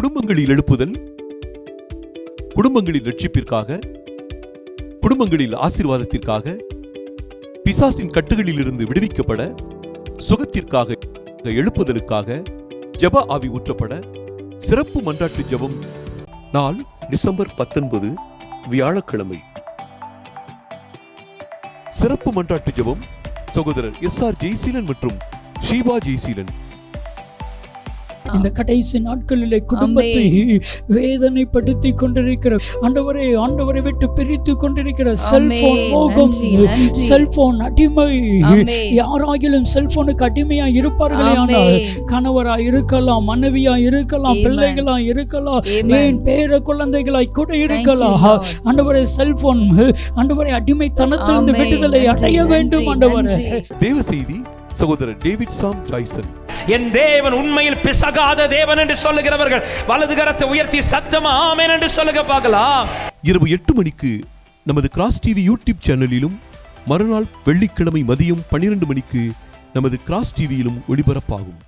குடும்பங்களில் எழுப்புதல், குடும்பங்களில் ரட்சிப்பிற்காக, குடும்பங்களில் ஆசீர்வாதத்திற்காக, பிசாசின் கட்டுகளில் இருந்து விடுவிக்கப்பட, சுகத்திற்காக, எழுப்புதலுக்காக, ஜெப ஆவி ஊற்றப்பட, சிறப்பு மன்றாட்டு ஜெபம். நாள் டிசம்பர் 19, வியாழக்கிழமை. சிறப்பு மன்றாட்டு ஜெபம் சகோதரர் SR ஜெய்சீலன் மற்றும் ஷீபா ஜெய்சீலன். இந்த கடைசி நாட்களிலே குடும்பத்தை வேதனைப்படுத்தி கொண்டிருக்கிற ஆண்டவரை விட்டு பிரித்து கொண்டிருக்கிற செல்போன் மோகம், செல்போன் அடிமை, யாராகிலும் செல்போனுக்கு அடிமையா இருப்பார்களே ஆனால் கணவரா இருக்கலாம், மனைவியா இருக்கலாம், பிள்ளைகளா இருக்கலாம், ஏன் பேர குழந்தைகளாய் கூட இருக்கலாம். ஆண்டவரே செல்போன் ஆண்டவரை அடிமைத்தனத்திலிருந்து விடுதலை அடைய வேண்டும். ஆண்டவரே தேவ செய்தி சகோதரர் டேவிட் சாம் ஜாய்சன். என் தேவன் உண்மையில் பிசகாத தேவன் என்று சொல்லுகிறவர்கள் வலது கரத்தை உயர்த்தி சத்தமா ஆமென் என்று சொல்லுங்க பார்க்கலாம். இரவு 8 மணிக்கு நமது கிராஸ் டிவி யூடியூப் சேனலிலும், மறுநாள் வெள்ளிக்கிழமை மதியம் 12 மணிக்கு நமது கிராஸ் டிவியிலும் ஒளிபரப்பாகும்.